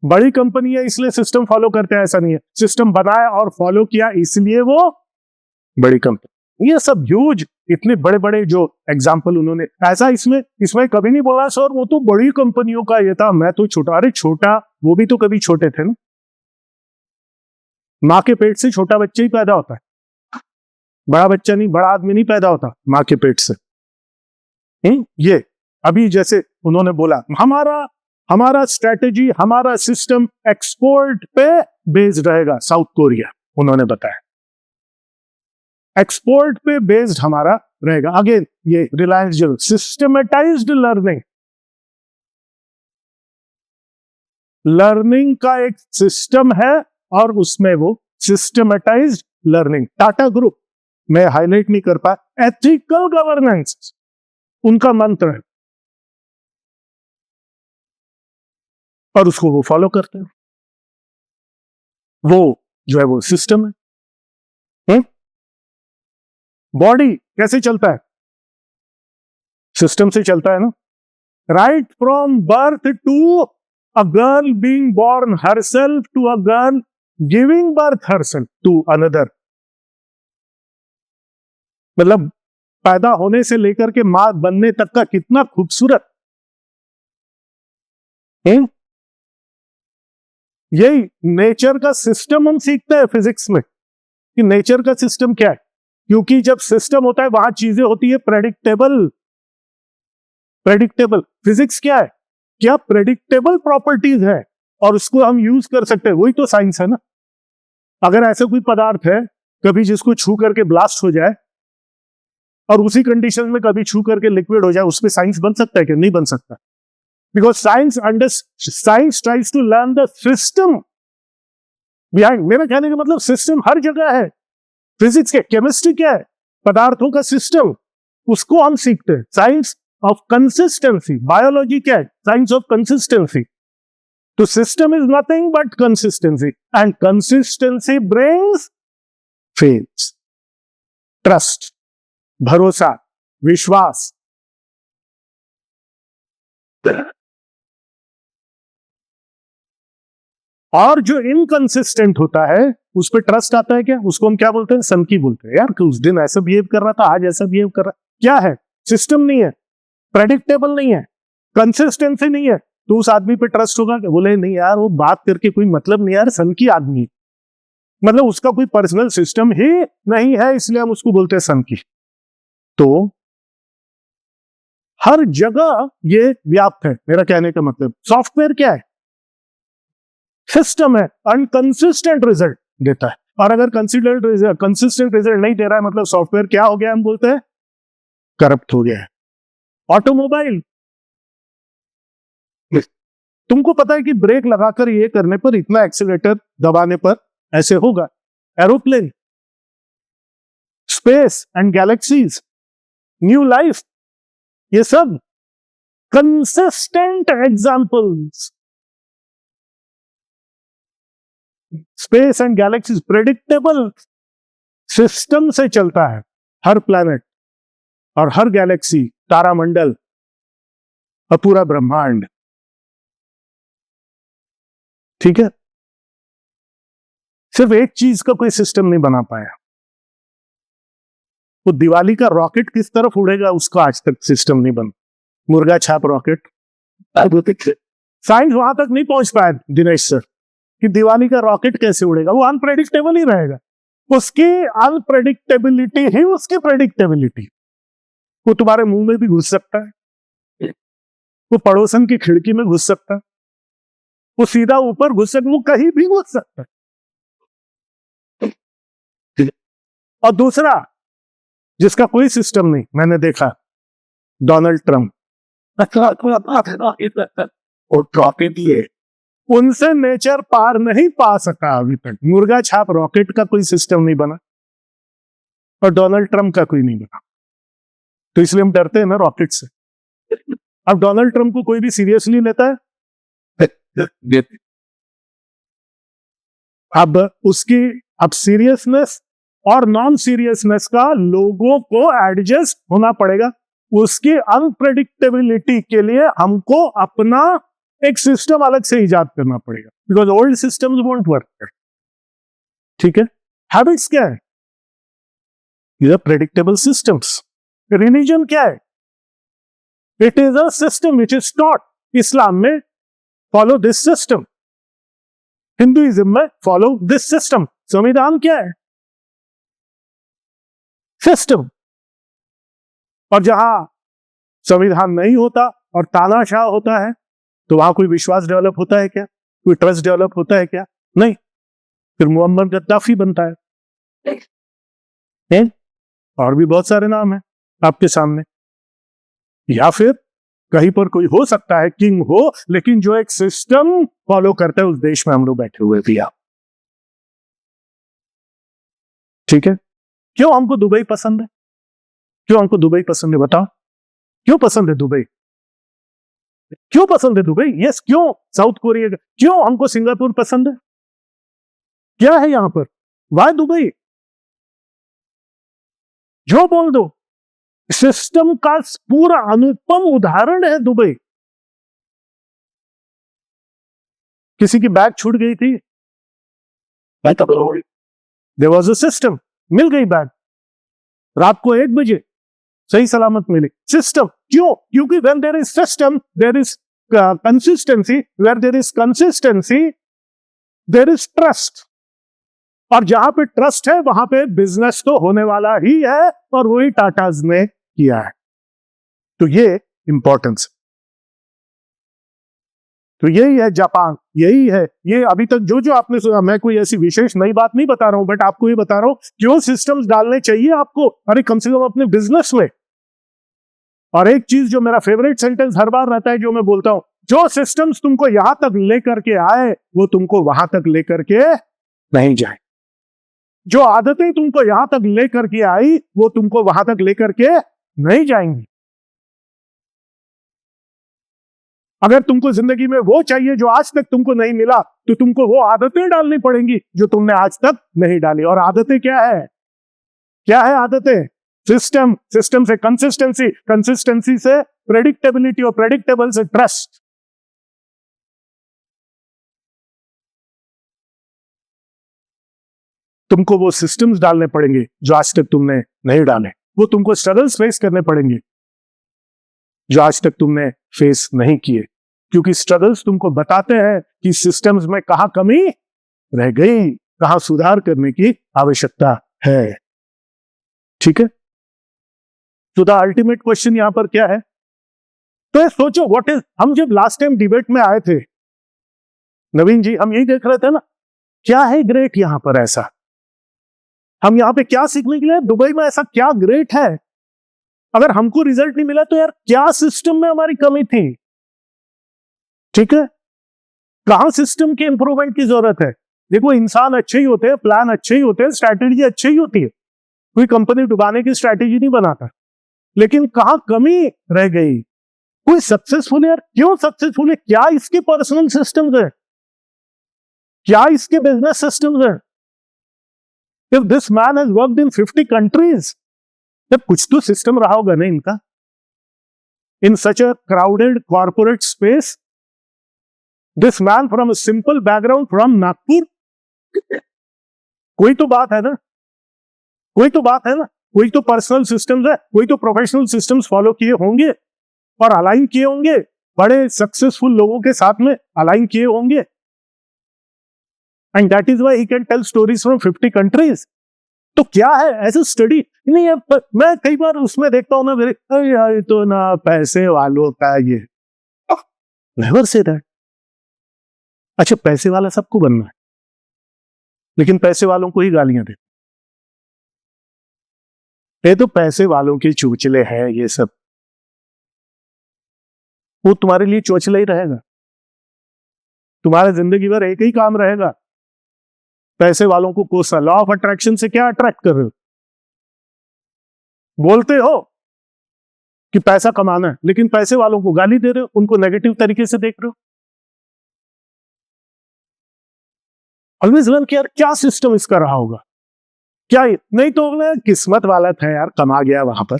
बड़ी कंपनी है इसलिए सिस्टम फॉलो करते हैं, ऐसा नहीं है। सिस्टम बनाया और फॉलो किया इसलिए वो बड़ी कंपनी। ये सब ह्यूज, इतने बड़े बड़े जो एग्जाम्पल उन्होंने, ऐसा इसमें कभी नहीं बोला सर वो तो बड़ी कंपनियों का ये था, मैं तो छोटा। अरे छोटा, वो भी तो कभी छोटे थे ना। माँ के पेट से छोटा बच्चा ही पैदा होता है, बड़ा बच्चा नहीं, बड़ा आदमी नहीं पैदा होता माँ के पेट से। ये अभी जैसे उन्होंने बोला हमारा स्ट्रेटेजी, हमारा सिस्टम एक्सपोर्ट पे बेस्ड रहेगा। साउथ कोरिया उन्होंने बताया एक्सपोर्ट पे बेस्ड हमारा रहेगा। अगेन ये रिलायंस जो सिस्टमेटाइज्ड लर्निंग का एक सिस्टम है और उसमें वो सिस्टमेटाइज्ड लर्निंग। टाटा ग्रुप में हाईलाइट नहीं कर पाया, एथिकल गवर्नेंस उनका मंत्र है और उसको वो फॉलो करते हैं। वो जो है वो सिस्टम है। बॉडी कैसे चलता है, सिस्टम से चलता है ना। Right from birth to a girl being born herself to a girl giving birth herself to another. मतलब पैदा होने से लेकर के मां बनने तक का कितना खूबसूरत। यही नेचर का सिस्टम हम सीखते हैं फिजिक्स में कि नेचर का सिस्टम क्या है। क्योंकि जब सिस्टम होता है वहां चीजें होती है प्रेडिक्टेबल। फिजिक्स क्या है, क्या प्रेडिक्टेबल प्रॉपर्टीज है और उसको हम यूज कर सकते हैं। वही तो साइंस है ना। अगर ऐसा कोई पदार्थ है कभी जिसको छू करके ब्लास्ट हो जाए और उसी कंडीशन में कभी छू करके लिक्विड हो जाए, उसमें साइंस बन सकता है कि नहीं बन सकता। Because science tries to learn the system behind. मेरा कहने का मतलब सिस्टम हर जगह है। फिजिक्स के, केमिस्ट्री क्या है, पदार्थों का सिस्टम, उसको हम सीखते हैं। साइंस ऑफ कंसिस्टेंसी, बायोलॉजी क्या है, साइंस ऑफ कंसिस्टेंसी। तो system is nothing but consistency, and consistency brings faith, trust, भरोसा, विश्वास। और जो इनकंसिस्टेंट होता है उस पर ट्रस्ट आता है क्या? उसको हम क्या बोलते हैं? सनकी बोलते हैं। यार कि उस दिन ऐसा बिहेव कर रहा था, आज ऐसा बिहेव कर रहा है, क्या है? सिस्टम नहीं है, प्रेडिक्टेबल नहीं है, कंसिस्टेंसी नहीं है, तो उस आदमी पे ट्रस्ट होगा? क्या बोले नहीं यार वो बात करके कोई मतलब नहीं यार, सनकी आदमी, मतलब उसका कोई पर्सनल सिस्टम ही नहीं है, इसलिए हम उसको बोलते हैं सनकी। तो हर जगह ये व्याप्त है। मेरा कहने का मतलब सॉफ्टवेयर क्या है? सिस्टम है, अनकंसिस्टेंट रिजल्ट देता है। और अगर कंसिस्टेंट रिजल्ट नहीं दे रहा है मतलब सॉफ्टवेयर क्या हो गया? हम बोलते हैं करप्ट हो गया है। ऑटोमोबाइल, तुमको पता है कि ब्रेक लगाकर ये करने पर, इतना एक्सीलरेटर दबाने पर ऐसे होगा। Aeroplane, space and galaxies, new life, ये सब consistent examples. Space and galaxies predictable system से चलता है, हर प्लैनेट और हर गैलेक्सी, तारामंडल और पूरा ब्रह्मांड। ठीक है, सिर्फ एक चीज का कोई सिस्टम नहीं बना पाया। वो दिवाली का रॉकेट किस तरफ उड़ेगा उसका आज तक सिस्टम नहीं बना। मुर्गा छाप रॉकेट, साइंस वहां तक नहीं पहुंच पाया दिनेश सर कि दिवाली का रॉकेट कैसे उड़ेगा। वो अनप्रेडिक्टेबल ही रहेगा, उसकी अनप्रेडिक्टेबिलिटी ही उसकी प्रेडिक्टेबिलिटी। वो तुम्हारे मुंह में भी घुस सकता है, वो पड़ोसन की खिड़की में घुस सकता है, वो सीधा ऊपर घुस सकता है, वो कहीं भी घुस सकता है। और दूसरा जिसका कोई सिस्टम नहीं, मैंने देखा डोनाल्ड ट्रंप, और रॉकेट दिए, उनसे नेचर पार नहीं पा सका अभी तक। मुर्गा छाप रॉकेट का कोई सिस्टम नहीं बना और डोनाल्ड ट्रंप का कोई नहीं बना, तो इसलिए हम डरते हैं ना रॉकेट से। अब डोनाल्ड ट्रंप को कोई भी सीरियसली लेता है? अब उसकी सीरियसनेस और नॉन सीरियसनेस का लोगों को एडजस्ट होना पड़ेगा। उसकी अनप्रेडिक्टेबिलिटी के लिए हमको अपना एक सिस्टम अलग से इजाद करना पड़ेगा, because old systems won't work. ठीक है, हैबिट्स क्या है? ये प्रेडिक्टेबल सिस्टम्स। रिलीजन क्या है? It is a system which is taught. Islam में फॉलो दिस सिस्टम, हिंदुइज्म में फॉलो दिस सिस्टम। संविधान क्या है? सिस्टम। और जहां संविधान नहीं होता और तानाशाह होता है तो वहां कोई विश्वास डेवलप होता है क्या? कोई ट्रस्ट डेवलप होता है क्या? नहीं। फिर मुअम्मर गद्दाफी बनता है, और भी बहुत सारे नाम हैं आपके सामने। या फिर कहीं पर कोई हो सकता है किंग हो, लेकिन जो एक सिस्टम फॉलो करता है उस देश में हम लोग बैठे हुए भी आप। ठीक है, क्यों हमको दुबई पसंद है? क्यों हमको दुबई पसंद है? बताओ क्यों पसंद है दुबई? क्यों पसंद है दुबई? यस, क्यों साउथ कोरिया? क्यों हमको सिंगापुर पसंद है? क्या है यहां पर? Why Dubai? जो बोल दो, सिस्टम का पूरा अनुपम उदाहरण है दुबई। किसी की बैग छूट गई थी, देयर वाज अ सिस्टम, मिल गई बैग रात को 1 बजे, सही सलामत मिली। सिस्टम। क्यों? क्योंकि when there is system there is consistency, where there is consistency there is trust. और जहां पे ट्रस्ट है वहां पे बिजनेस तो होने वाला ही है, और वही टाटाज ने किया है। तो ये इंपॉर्टेंस। तो यही है जापान, यही है ये। अभी तक जो जो आपने सुना, मैं कोई ऐसी विशेष नई बात नहीं बता रहा हूं, बट आपको ये बता रहा हूं क्यों सिस्टम्स डालने चाहिए आपको। अरे कम से कम अपने बिजनेस में। और एक चीज जो मेरा फेवरेट सेंटेंस हर बार रहता है, जो मैं बोलता हूं, जो सिस्टम्स तुमको यहां तक लेकर के आए वो तुमको वहां तक लेकर के नहीं जाए। जो आदतें तुमको यहां तक लेकर के आई वो तुमको वहां तक लेकर के नहीं जाएंगी। अगर तुमको जिंदगी में वो चाहिए जो आज तक तुमको नहीं मिला, तो तुमको वो आदतें डालनी पड़ेंगी जो तुमने आज तक नहीं डाली। और आदतें क्या है? क्या है आदतें? सिस्टम से कंसिस्टेंसी से प्रेडिक्टेबिलिटी और प्रेडिक्टेबल से ट्रस्ट। तुमको वो सिस्टम्स डालने पड़ेंगे जो आज तक तुमने नहीं डाले, वो तुमको स्ट्रगल्स फेस करने पड़ेंगे जो आज तक तुमने फेस नहीं किए, क्योंकि स्ट्रगल्स तुमको बताते हैं कि सिस्टम्स में कहां कमी रह गई, कहां सुधार करने की आवश्यकता है। ठीक है, तो द अल्टीमेट क्वेश्चन यहां पर क्या है? तो ये सोचो, व्हाट इज, हम जब लास्ट टाइम डिबेट में आए थे नवीन जी, हम यही देख रहे थे ना, क्या है ग्रेट यहां पर ऐसा, हम यहां पे क्या सीखने के लिए, दुबई में ऐसा क्या ग्रेट है? अगर हमको रिजल्ट नहीं मिला तो यार क्या सिस्टम में हमारी कमी थी? ठीक है, कहां सिस्टम के इंप्रूवमेंट की जरूरत है? देखो, इंसान अच्छे ही होते हैं, प्लान अच्छे ही होते हैं, स्ट्रैटेजी अच्छी ही होती है, कोई कंपनी डुबाने की स्ट्रैटेजी नहीं बनाता, लेकिन कहां कमी रह गई? कोई सक्सेसफुल है यार, क्यों सक्सेसफुल है? क्या इसके पर्सनल सिस्टम्स है? क्या इसके बिजनेस सिस्टम्स है? If this man has worked in 50 countries, तब कुछ तो सिस्टम रहा होगा ना इनका, in such a crowded corporate space. This man from a simple background from Nagpur, कोई तो बात है ना, कोई तो बात है ना, कोई तो पर्सनल सिस्टम्स है, कोई तो प्रोफेशनल सिस्टम्स फॉलो किए होंगे और अलाइन किए होंगे, बड़े सक्सेसफुल लोगों के साथ में अलाइन किए होंगे, and that is why he can tell stories from 50 countries. तो क्या है ऐसा स्टडी नहीं है? मैं कई बार उसमें देखता हूं ना, मेरे अरे यार तो ना पैसे वालों का ये, नेवर से दैट। अच्छा, पैसे वाला सबको बनना है, लेकिन पैसे वालों को ही गालियां दे, ये तो पैसे वालों के चोचले हैं ये सब, वो तुम्हारे लिए चोचला ही रहेगा, तुम्हारे जिंदगी भर एक ही काम रहेगा, पैसे वालों को कोसना। लॉ ऑफ अट्रैक्शन से क्या अट्रैक्ट कर रहे हो? बोलते हो कि पैसा कमाना है, लेकिन पैसे वालों को गाली दे रहे हो, उनको नेगेटिव तरीके से देख रहे हो। ऑलवेज लर्न कि यार क्या सिस्टम इसका रहा होगा, क्या नहीं तो किस्मत वाला था यार, कमा गया वहां पर।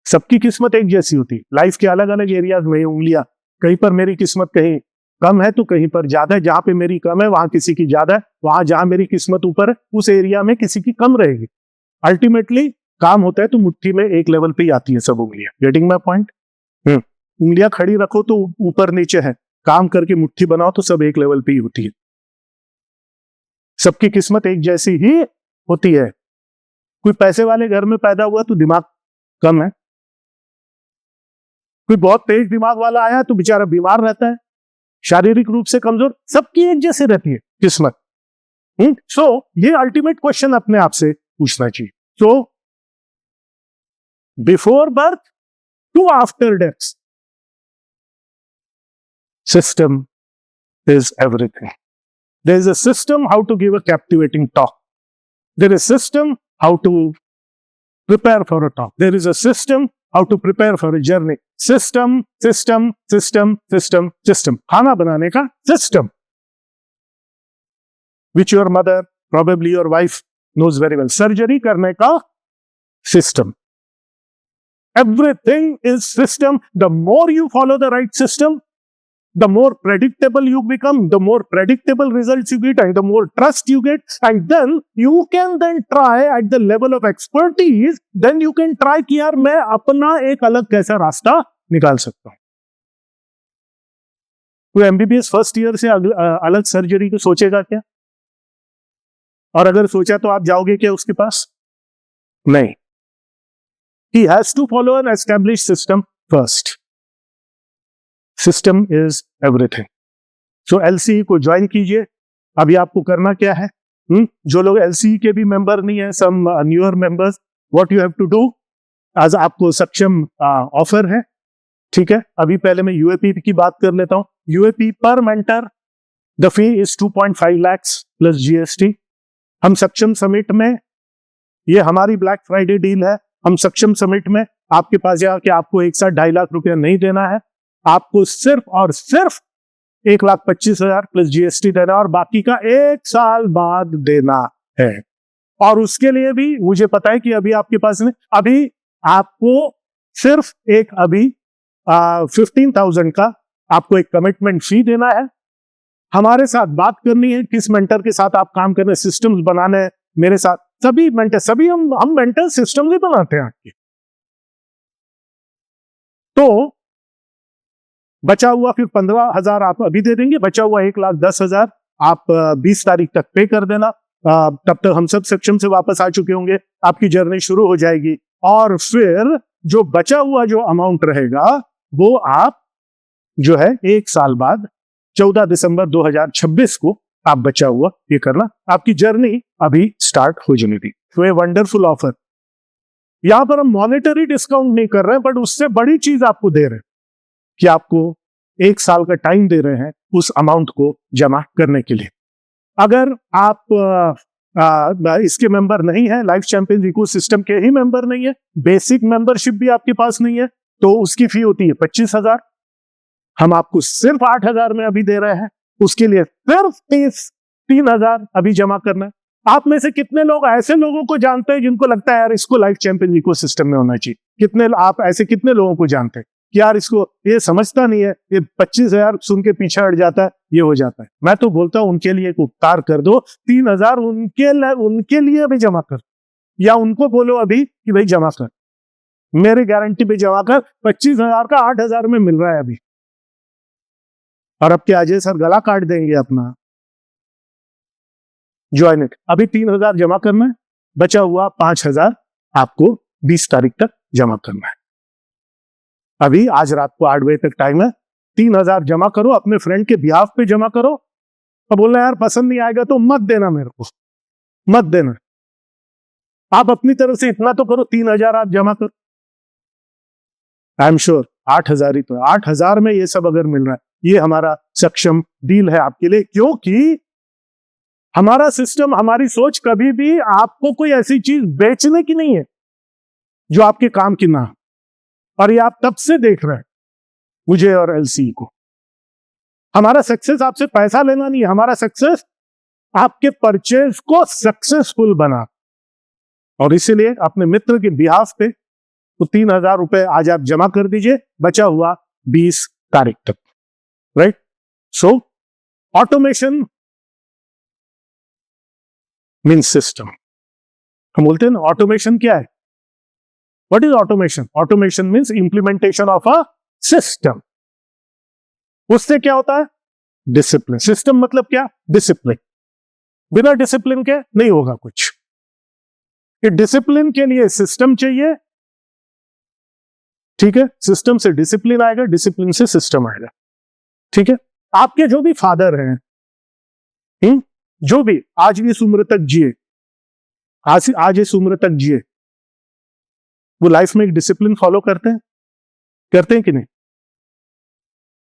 सबकी किस्मत एक जैसी होती, लाइफ के अलग अलग एरियाज में उंगलियां, कहीं पर मेरी किस्मत कहीं कम है तो कहीं पर ज्यादा है, जहां पे मेरी कम है वहां किसी की ज्यादा है, वहां जहां मेरी किस्मत ऊपर है उस एरिया में किसी की कम रहेगी। अल्टीमेटली काम होता है तो मुट्ठी में एक लेवल पे ही आती है सब उंगलियां। Getting my point? उंगलियां खड़ी रखो तो ऊपर नीचे है, काम करके मुट्ठी बनाओ तो सब एक लेवल पे ही होती है। सबकी किस्मत एक जैसी ही होती है। कोई पैसे वाले घर में पैदा हुआ तो दिमाग कम है, कोई बहुत तेज दिमाग वाला आया तो बेचारा बीमार रहता है, शारीरिक रूप से कमजोर, सबकी एक जैसे रहती है किस्मत। सो ये अल्टीमेट क्वेश्चन अपने आप से पूछना चाहिए। So before birth to after death, system is everything. There is a system how to give a captivating talk, there is system how to prepare for a talk, there is a system how to prepare for a journey. System, system, system, system, system. खाना बनाने का system, which your mother, probably your wife knows very well. Surgery करने का system. Everything is system. The more you follow the right system, the more predictable you become, the more predictable results you get, and the more trust you get, and then you can then try at the level of expertise, then you can try कि यार मैं अपना एक अलग कैसा रास्ता निकाल सकता हूं। कोई एमबीबीएस फर्स्ट ईयर से अलग सर्जरी को सोचेगा क्या? और अगर सोचा तो आप जाओगे क्या उसके पास? नहीं। He has to follow an established system first. System is everything. So LCE को ज्वाइन कीजिए। अभी आपको करना क्या है? जो लोग एलसीई के भी मेंबर नहीं है, some newer members, what you have to do, आज आपको सक्षम ऑफर है, ठीक है। अभी पहले मैं यूएपी की बात कर लेता हूं। यूएपी पर mentor the fee is 2.5 lakhs plus GST. हम सक्षम समिट में, ये हमारी ब्लैक फ्राइडे डील है, हम सक्षम समिट में आपके पास जाके आपको एक साथ 2.5 लाख रुपया नहीं देना है, आपको सिर्फ और सिर्फ 1,25,000 प्लस जीएसटी देना और बाकी का 1 साल बाद देना है। और उसके लिए भी मुझे पता है कि अभी आपके पास नहीं, अभी आपको सिर्फ एक अभी 15,000 का आपको एक कमिटमेंट फी देना है, हमारे साथ बात करनी है, किस मेंटर के साथ आप काम करने, सिस्टम्स बनाने हैं मेरे साथ, सभी मेंटर, सभी हम मेंटर सिस्टम ही बनाते हैं आपके। तो बचा हुआ फिर 15,000 आप अभी दे देंगे, बचा हुआ 1,10,000 आप 20 तारीख तक पे कर देना। तब तक हम सब सक्षम से वापस आ चुके होंगे, आपकी जर्नी शुरू हो जाएगी। और फिर जो बचा हुआ जो अमाउंट रहेगा वो आप जो है 1 साल बाद 14 दिसंबर 2026 को आप बचा हुआ ये करना, आपकी जर्नी अभी स्टार्ट हो जानी थी। तो ये वंडरफुल ऑफर, यहां पर हम मॉनेटरी डिस्काउंट नहीं कर रहे हैं, बट उससे बड़ी चीज आपको दे रहे हैं कि आपको 1 साल का टाइम दे रहे हैं उस अमाउंट को जमा करने के लिए। अगर आप इसके मेंबर नहीं है, लाइफ चैंपियंस इकोसिस्टम के ही मेंबर नहीं है, बेसिक मेंबरशिप भी आपके पास नहीं है, तो उसकी फी होती है 25,000। हम आपको सिर्फ 8,000 में अभी दे रहे हैं, उसके लिए सिर्फ 3,000 अभी जमा करना है। आप में से कितने लोग ऐसे लोगों को जानते हैं जिनको लगता है यार इसको लाइफ चैंपियंस इकोसिस्टम में होना चाहिए? कितने आप ऐसे कितने लोगों को जानते हैं कि यार इसको ये समझता नहीं है, ये 25,000 सुन के पीछे हट जाता है, ये हो जाता है। मैं तो बोलता हूं उनके लिए एक उपकार कर दो, 3,000 उनके लिए भी जमा कर, या उनको बोलो अभी कि भाई जमा कर, मेरी गारंटी पे जमा कर। 25,000 का 8,000 में मिल रहा है अभी। और अब क्या अजय सर गला काट देंगे अपना? ज्वाइन इट, अभी 3,000 जमा करना है, बचा हुआ 5,000 आपको 20 तारीख तक जमा करना है। अभी आज रात को 8 बजे तक टाइम है, 3,000 जमा करो, अपने फ्रेंड के बिहाफ पे जमा करो। अब बोलना यार पसंद नहीं आएगा तो मत देना, मेरे को मत देना, आप अपनी तरफ से इतना तो करो, 3,000 आप जमा करो। आई एम श्योर 8,000 ही तो है, 8,000 में ये सब अगर मिल रहा है, ये हमारा सक्षम डील है आपके लिए। क्योंकि हमारा सिस्टम, हमारी सोच कभी भी आपको कोई ऐसी चीज बेचने की नहीं है जो आपके काम की ना हो। और ये आप तब से देख रहे हैं मुझे और एलसी को। हमारा सक्सेस आपसे पैसा लेना नहीं है, हमारा सक्सेस आपके परचेज को सक्सेसफुल बना। और इसीलिए अपने मित्र के बिहाफ पे तो 3,000 रुपए आज आप जमा कर दीजिए, बचा हुआ 20 तारीख तक, राइट? सो ऑटोमेशन मीन सिस्टम। हम बोलते हैं ना ऑटोमेशन क्या है? What is automation? Automation means implementation of a system. उससे क्या होता है? डिसिप्लिन। सिस्टम मतलब क्या? डिसिप्लिन। बिना डिसिप्लिन के नहीं होगा कुछ। ये डिसिप्लिन के लिए सिस्टम चाहिए, ठीक है? सिस्टम से डिसिप्लिन आएगा, डिसिप्लिन से सिस्टम आएगा, ठीक है? आपके जो भी फादर हैं, जो भी आज इस उम्र तक जिए, आज इस उम्र तक जिए, वो लाइफ में एक डिसिप्लिन फॉलो करते हैं कि नहीं?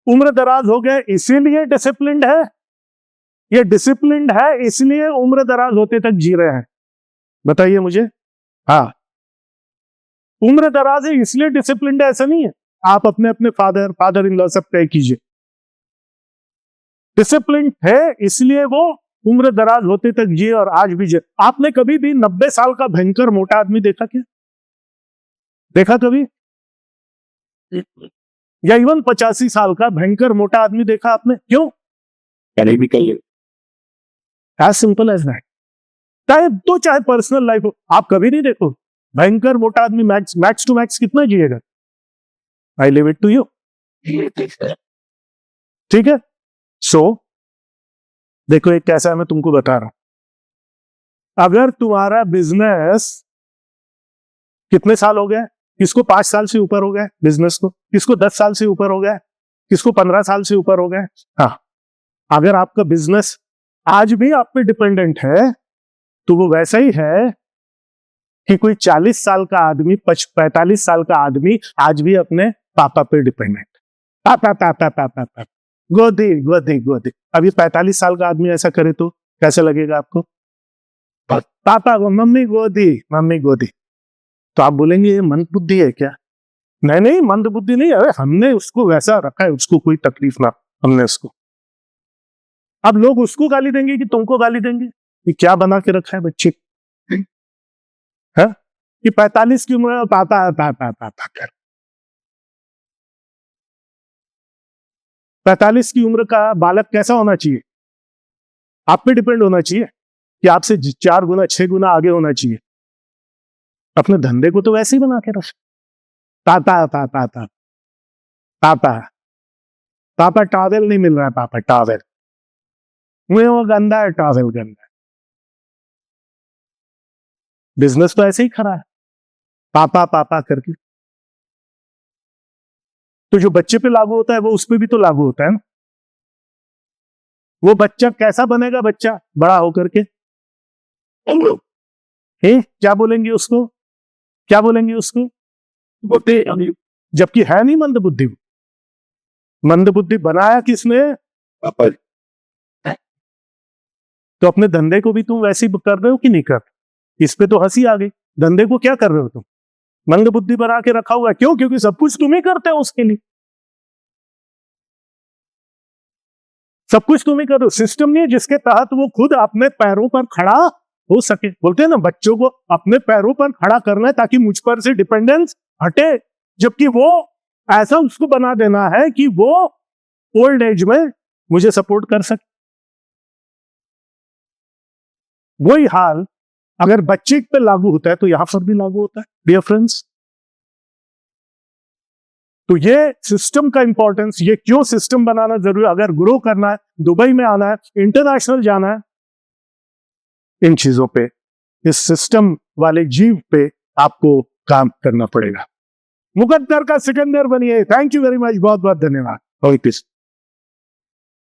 उम्र दराज हो गए इसीलिए डिसिप्लिन्ड है, ये डिसिप्लिन्ड है इसलिए उम्र दराज होते तक जी रहे हैं? बताइए मुझे। हाँ, उम्र दराज है इसलिए डिसिप्लिन्ड है, ऐसा नहीं है। आप अपने अपने फादर इन लॉ सब तय कीजिए, डिसिप्लिन है इसलिए वो उम्र दराज होते तक जिए और आज भी जिए। आपने कभी भी 90 साल का भयंकर मोटा आदमी देखा क्या? देखा कभी? या इवन 85 साल का भयंकर मोटा आदमी देखा आपने? क्यों? As simple as that. चाहे पर्सनल लाइफ हो, आप कभी नहीं देखो भयंकर मोटा आदमी मैक्स टू मैक्स कितना जिएगा? I live it to you, ठीक है? सो देखो एक कैसा है, मैं तुमको बता रहा हूं। अगर तुम्हारा बिजनेस कितने साल हो गए, किसको 5 साल से ऊपर हो गए बिजनेस को, किसको 10 साल से ऊपर हो गए, किसको 15 साल से ऊपर हो गए। हाँ, अगर आपका बिजनेस आज भी आप पे डिपेंडेंट है तो वो वैसा ही है कि कोई 40 साल का आदमी, 45 साल का आदमी आज भी अपने पापा पे डिपेंडेंट। पापा गोदी। अभी 45 साल का आदमी ऐसा करे तो कैसा लगेगा आपको? पापा को मम्मी गोदी। तो आप बोलेंगे ये मंद बुद्धि है क्या? नहीं, मंद बुद्धि नहीं, अरे हमने उसको वैसा रखा है, उसको कोई तकलीफ ना, हमने उसको। अब लोग उसको गाली देंगे कि तुमको गाली देंगे कि क्या बना के रखा है बच्चे, है कि 45 की उम्र में पापा कर। 45 की उम्र का बालक कैसा होना चाहिए? आप पे डिपेंड होना चाहिए कि आपसे 4 गुना 6 गुना आगे होना चाहिए। अपने धंधे को तो वैसे ही बना के रख। पापा पापा पापा पापा पापा टॉवेल नहीं मिल रहा है, पापा टॉवेल मुझे वो गंदा है, टॉवेल गंदा है। बिजनेस तो ऐसे ही खड़ा है, पापा पापा करके। तो जो बच्चे पे लागू होता है वो उस पे भी तो लागू होता है ना। वो बच्चा कैसा बनेगा, बच्चा बड़ा होकर के क्या बोलेंगे उसको, क्या बोलेंगे उसको? जबकि है नहीं मंद बुद्धि। मंद बुद्धि बनाया किसने? पापा। तो अपने धंधे को भी तुम वैसे ही कर रहे हो कि नहीं कर? इस पे तो हंसी आ गई। धंधे को क्या कर रहे हो तुम? मंद बुद्धि बना के रखा हुआ है। क्यों? क्योंकि सब कुछ तुम ही करते हो उसके लिए। सब कुछ तुम ही कर रहे हो। सिस्टम नहीं है जिसके तहत वो खुद अपने पैरों पर खड़ा हो सके। बोलते हैं ना, बच्चों को अपने पैरों पर खड़ा करना है ताकि मुझ पर से डिपेंडेंस हटे। जबकि वो ऐसा उसको बना देना है कि वो ओल्ड एज में मुझे सपोर्ट कर सके। वही हाल अगर बच्चे पे लागू होता है तो यहां पर भी लागू होता है डियर फ्रेंड्स। तो ये सिस्टम का इंपॉर्टेंस, ये क्यों सिस्टम बनाना जरूरी, अगर ग्रो करना है, दुबई में आना है, इंटरनेशनल जाना है, इन चीजों पे, इस सिस्टम वाले जीव पे आपको काम करना पड़ेगा। मुकद्दर का सिकंदर बनिए। थैंक यू वेरी मच, बहुत बहुत धन्यवाद।